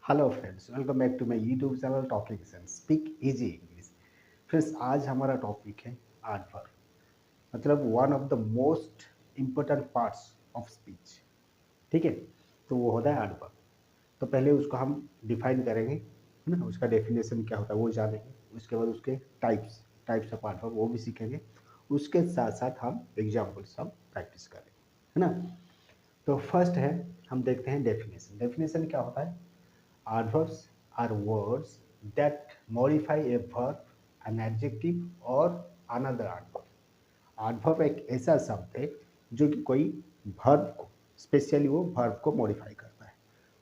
Hello friends, welcome back to my YouTube channel talking sense speak easy English. Friends, आज हमारा topic है adverb, मतलब one of the most important parts of speech. ठीक है, तो वो होता है एडवर्ब। तो पहले उसको हम डिफाइन करेंगे, है ना, उसका डेफिनेशन क्या होता है वो जानेंगे। उसके बाद उसके टाइप्स टाइप्स ऑफ एडवर्ब वो भी सीखेंगे। उसके साथ साथ हम एग्जाम्पल्स हम प्रैक्टिस करेंगे, है ना। तो फर्स्ट है, हम देखते हैं डेफिनेशन। डेफिनेशन क्या होता है? Adverbs are words that modify a verb, an adjective or another adverb. Adverb एक ऐसा शब्द है जो कि कोई verb को, स्पेशली वो verb को मॉडिफाई करता है।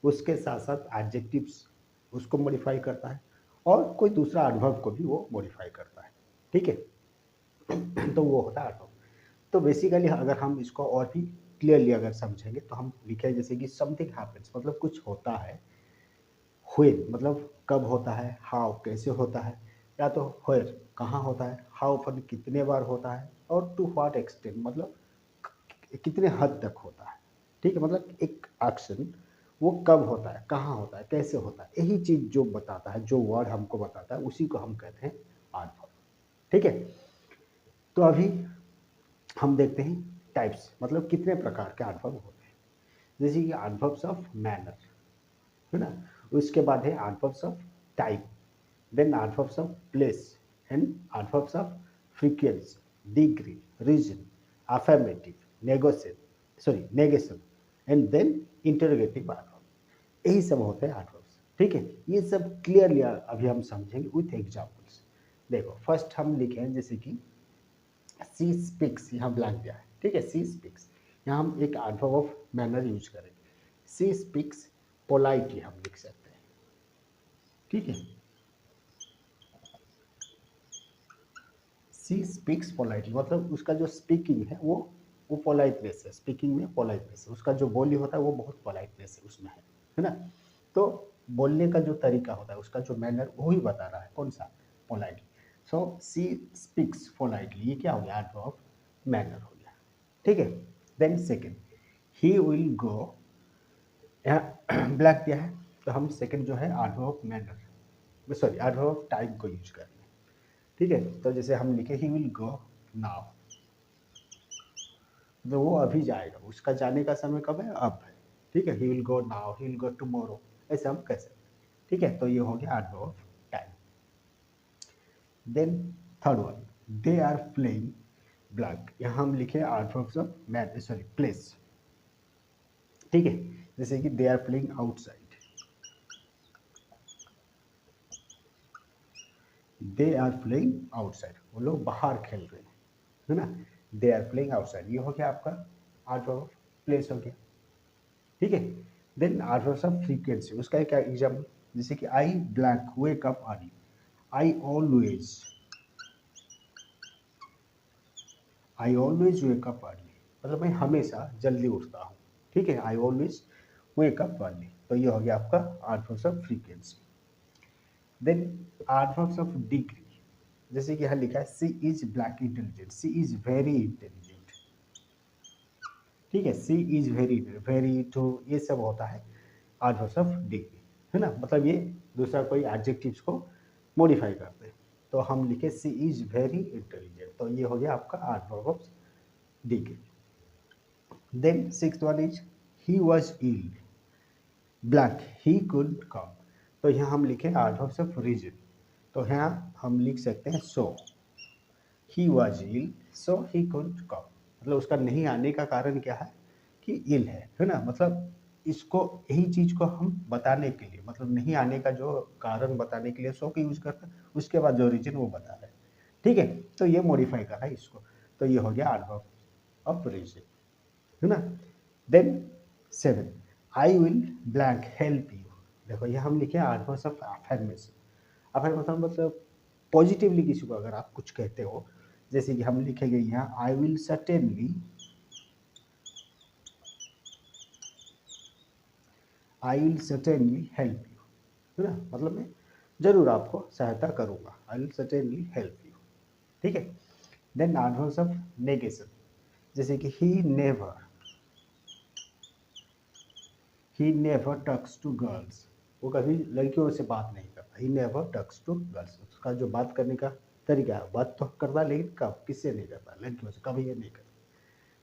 उसके साथ साथ adjectives उसको मॉडिफाई करता है और कोई दूसरा adverb को भी वो मॉडिफाई करता है। ठीक है, तो वो होता है adverb। तो बेसिकली अगर हम इसको और भी क्लियरली अगर समझेंगे तो हम लिखे जैसे कि समथिंग हैपेंस, मतलब कुछ होता है। व्हेन मतलब कब होता है, हाउ कैसे होता है, या तो व्हेर कहाँ होता है, हाउ फन कितने बार होता है, और टू व्हाट एक्सटेंट मतलब कितने हद तक होता है। ठीक है, मतलब एक एक्शन वो कब होता है, कहाँ होता है, कैसे होता है, यही चीज जो बताता है, जो वर्ड हमको बताता है, उसी को हम कहते हैं एडवर्ब। ठीक है, तो अभी हम देखते हैं टाइप्स, मतलब कितने प्रकार के एडवर्ब होते हैं। जैसे कि एडवर्ब्स ऑफ मैनर, है ना। उसके बाद है adverbs of time, then adverbs of place and adverbs of frequency, degree, reason, affirmative, negation and then interrogative adverb. यही सब होते हैं एडवर्ब्स। ठीक है, ये सब क्लियरली अभी हम समझेंगे विथ एग्जांपल्स। देखो, फर्स्ट हम लिखे हैं जैसे कि सी स्पीक्स, यहाँ ब्लैंक दिया है। ठीक है, सी स्पीक्स, यहाँ हम एक एडवर्ब ऑफ मैनर यूज करेंगे। सी स्पीक्स पोलाइटली हम लिख सकते हैं। ठीक है, सी स्पीक्स पोलाइटली मतलब उसका जो स्पीकिंग है वो पोलाइटनेस है। स्पीकिंग में पोलाइटनेस है, उसका जो बोली होता है वो बहुत पोलाइटनेस है उसमें है ना। तो बोलने का जो तरीका होता है, उसका जो मैनर, वो ही बता रहा है कौन सा, politely. So she speaks politely, ये क्या हो गया, एडवर्ब ऑफ मैनर हो गया। ठीक है, then second, he will go, यहाँ ब्लैक दिया है, तो हम सेकेंड जो है adverb of manner, sorry adverb of time को यूज करेंगे। ठीक है, तो जैसे हम लिखे ही विल गो नाउ, तो वो अभी जाएगा, उसका जाने का समय कब है, अब है। ठीक है, ही will go now, he will go tomorrow, ऐसे हम कह सकते हैं। ठीक है, तो ये हो गया adverb of time. Then third one, they are playing blank, यहाँ हम लिखे adverbs of man, sorry place. ठीक है, जैसे कि they are playing outside, they are playing outside, वो लोग बाहर खेल रहे हैं, है ना। दे आर प्लेइंग आउटसाइड, ये हो गया आपका एडवर्ब ऑफ प्लेस हो गया। ठीक है, देन एडवर्ब्स ऑफ फ्रीक्वेंसी, उसका क्या एग्जाम्पल, जैसे कि I blank wake up early, I always wake up early, मतलब मैं हमेशा जल्दी उठता हूँ। ठीक है, I always wake up early, तो ये हो गया आपका adverbs of frequency. Then adverbs of degree, जैसे कि यहाँ लिखा है she is blank intelligent, she is very intelligent. ठीक है, she is very, very too, ये सब होता है एडवर्ब्स ऑफ डिग्री, है ना। मतलब ये दूसरा कोई एडजेक्टिव्स को मॉडिफाई करते हैं। तो हम लिखे सी इज वेरी इंटेलिजेंट, तो ये हो गया आपका adverb of degree. Then sixth one is he was ill blank he could come, तो यहाँ हम लिखे एडवर्ब्स ऑफ रीजन, तो यहाँ हम लिख सकते हैं सो ही was ill so he could कम, मतलब उसका नहीं आने का कारण क्या है, कि इल है ना। मतलब इसको, यही चीज को हम बताने के लिए, मतलब नहीं आने का जो कारण बताने के लिए सो का यूज करता है, उसके बाद जो रीजन वो बता रहे हैं। ठीक है, तो ये मॉडिफाई कर रहा है इसको, तो ये हो गया एडवर्ब ऑफ रीजन, है ना। Then seven, I will blank help you, देखो ये हम लिखे एडवर्ब ऑफ अफर्मेशन। अफर्मेशन मतलब पॉजिटिवली किसी को अगर आप कुछ कहते हो, जैसे कि हम लिखेंगे यहाँ I will certainly help you, है ना, मतलब मैं जरूर आपको सहायता करूंगा, I will certainly help you. ठीक है, देन एडवर्ब्स ऑफ नेगेशन, जैसे कि he never talks to girls, वो कभी लड़कियों से बात नहीं करता, he never talks to girls. उसका जो बात करने का तरीका है, बात तो करता है लेकिन कब किससे नहीं करता, लड़कियों से कभी ये नहीं करता,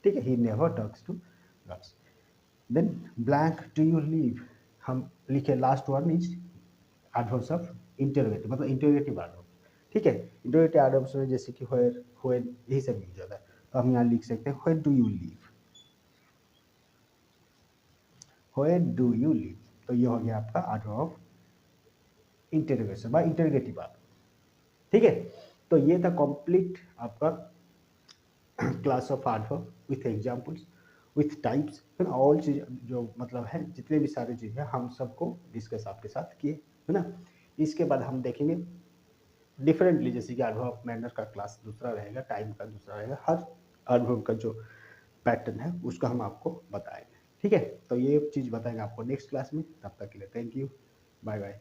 ठीक है। He never talks to girls. Then blank do you leave, हम लिखे last one is adverbs of interrogative, मतलब इंटरोगेटिव एडवर्ब, ठीक है। इंटरोगेटिव एडवर्ब्स में जैसे कि व्हेयर, व्हेन, यही सब यूज होता है। तो हम यहाँ लिख सकते हैं where do you live, where do you live. तो ये हो गया आपका adverb of interrogation by interrogative adverb, ठीक है। तो ये था कंप्लीट आपका class of adverb with examples, with types, है ना। ऑल चीज जो मतलब है, जितने भी सारे चीज़ है हम सबको डिस्कस आपके साथ किए, है ना। इसके बाद हम देखेंगे डिफरेंटली, जैसे कि एडवर्ब मैनर का क्लास दूसरा रहेगा, टाइम का दूसरा रहेगा, हर एडवर्ब का जो पैटर्न है उसका हम आपको बताएंगे, ठीक है। तो ये चीज़ बताएंगे आपको नेक्स्ट क्लास में। तब तक के लिए थैंक यू, बाय बाय।